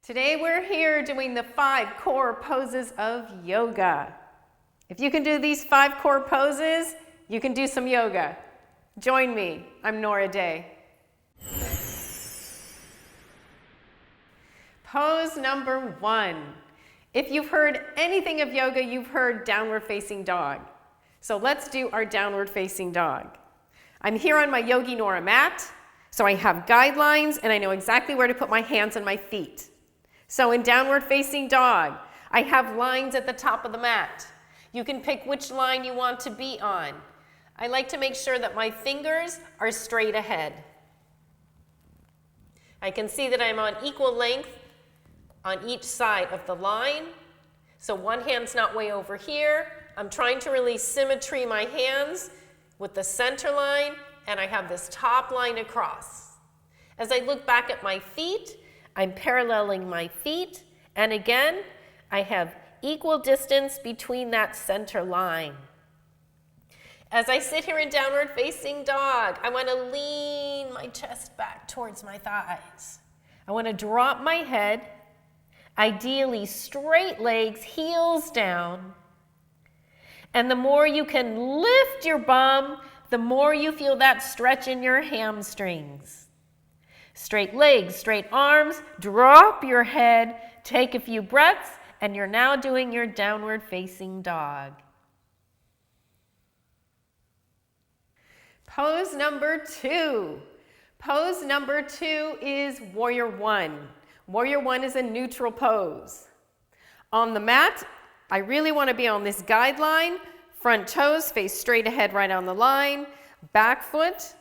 Today we're here doing the 5 core poses of yoga. If you can do these 5 core poses, you can do some yoga. Join me. I'm Nora Day. Pose number 1. If you've heard anything of yoga, you've heard downward facing dog. So let's do our downward facing dog. I'm here on my Yogi Nora mat, so I have guidelines and I know exactly where to put my hands and my feet. So in downward facing dog, I have lines at the top of the mat. You can pick which line you want to be on. I like to make sure that my fingers are straight ahead. I can see that I'm on equal length on each side of the line. So one hand's not way over here. I'm trying to release symmetry in my hands with the center line, and I have this top line across. As I look back at my feet, I'm paralleling my feet, and again, I have equal distance between that center line. As I sit here in downward facing dog, I want to lean my chest back towards my thighs. I want to drop my head, ideally straight legs, heels down. And the more you can lift your bum, the more you feel that stretch in your hamstrings. Straight legs, straight arms, drop your head, take a few breaths, and you're now doing your downward facing dog. Pose number 2. Pose number 2 is Warrior 1. Warrior 1 is a neutral pose. On the mat, I really want to be on this guideline. Front toes face straight ahead right on the line. Back foot,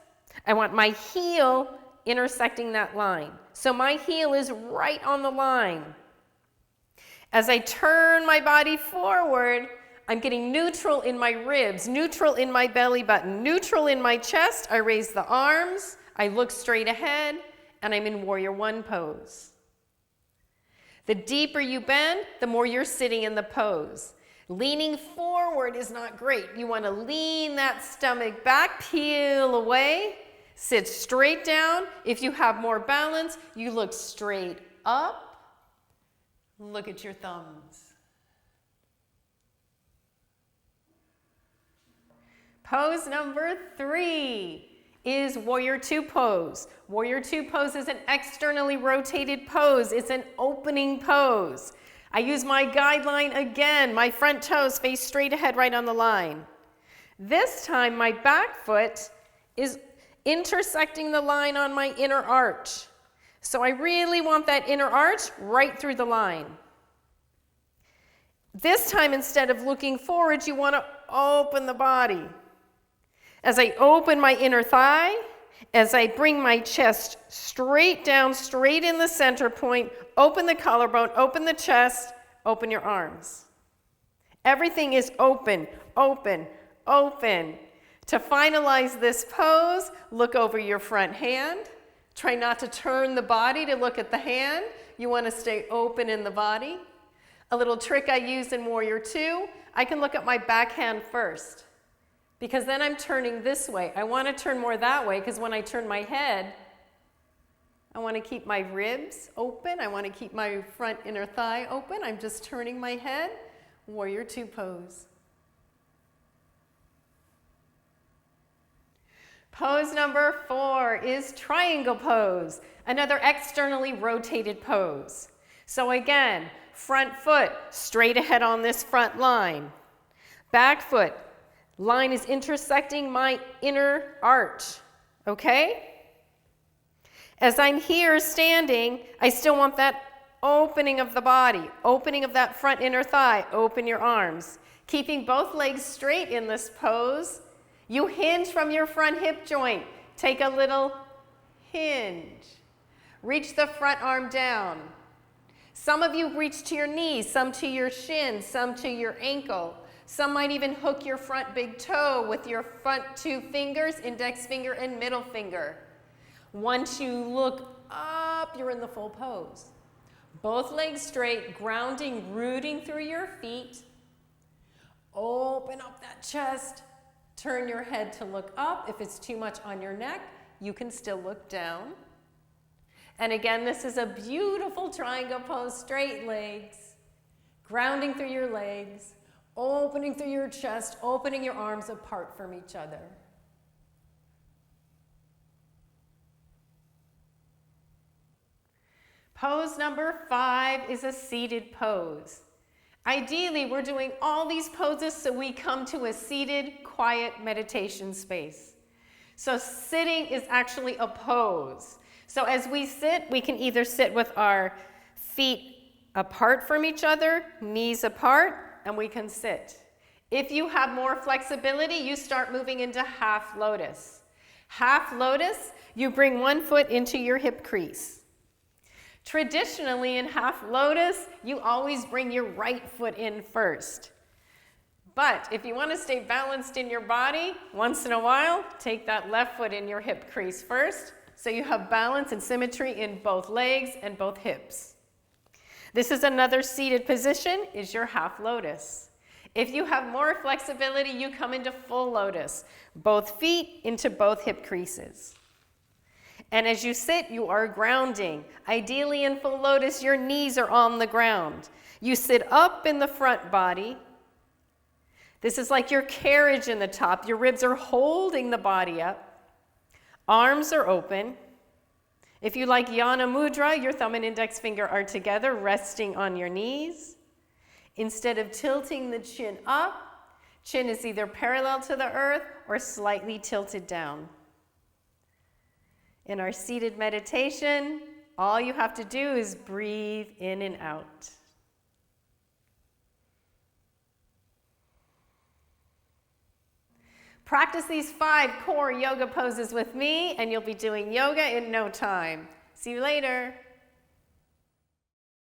I want my heel intersecting that line. So my heel is right on the line. As I turn my body forward, I'm getting neutral in my ribs, neutral in my belly button, neutral in my chest. I raise the arms, I look straight ahead, and I'm in Warrior 1 pose. The deeper you bend, the more you're sitting in the pose. Leaning forward is not great. You want to lean that stomach back, peel away, sit straight down. If you have more balance, you look straight up. Look at your thumbs. Pose number 3 is Warrior 2 pose. Warrior 2 pose is an externally rotated pose. It's an opening pose. I use my guideline again. My front toes face straight ahead right on the line. This time my back foot is intersecting the line on my inner arch. So I really want that inner arch right through the line. This time, instead of looking forward, you want to open the body. As I open my inner thigh, as I bring my chest straight down, straight in the center point, open the collarbone, open the chest, open your arms. Everything is open, open, open. To finalize this pose, look over your front hand. Try not to turn the body to look at the hand. You want to stay open in the body. A little trick I use in Warrior 2, I can look at my back hand first, because then I'm turning this way. I want to turn more that way, because when I turn my head, I want to keep my ribs open. I want to keep my front inner thigh open. I'm just turning my head. Warrior 2 pose. Pose number 4 is triangle pose, another externally rotated pose. So again, front foot straight ahead on this front line. Back foot, line is intersecting my inner arch, okay? As I'm here standing, I still want that opening of the body, opening of that front inner thigh, open your arms. Keeping both legs straight in this pose. You hinge from your front hip joint. Take a little hinge. Reach the front arm down. Some of you reach to your knees, some to your shin, some to your ankle. Some might even hook your front big toe with your front 2 fingers, index finger and middle finger. Once you look up, you're in the full pose. Both legs straight, grounding, rooting through your feet. Open up that chest. Turn your head to look up. If it's too much on your neck, you can still look down. And again, this is a beautiful triangle pose, straight legs, grounding through your legs, opening through your chest, opening your arms apart from each other. Pose number 5 is a seated pose. Ideally, we're doing all these poses so we come to a seated, quiet meditation space. So sitting is actually a pose. So as we sit, we can either sit with our feet apart from each other, knees apart, and we can sit. If you have more flexibility, you start moving into half lotus. Half lotus, you bring one foot into your hip crease. Traditionally, in half lotus, you always bring your right foot in first. But if you want to stay balanced in your body, once in a while, take that left foot in your hip crease first, so you have balance and symmetry in both legs and both hips. This is another seated position, is your half lotus. If you have more flexibility, you come into full lotus, both feet into both hip creases. And as you sit, you are grounding. Ideally in full lotus, your knees are on the ground. You sit up in the front body. This is like your carriage in the top. Your ribs are holding the body up. Arms are open. If you like Yana Mudra, your thumb and index finger are together, resting on your knees. Instead of tilting the chin up, chin is either parallel to the earth or slightly tilted down. In our seated meditation, all you have to do is breathe in and out. Practice these 5 core yoga poses with me, and you'll be doing yoga in no time. See you later.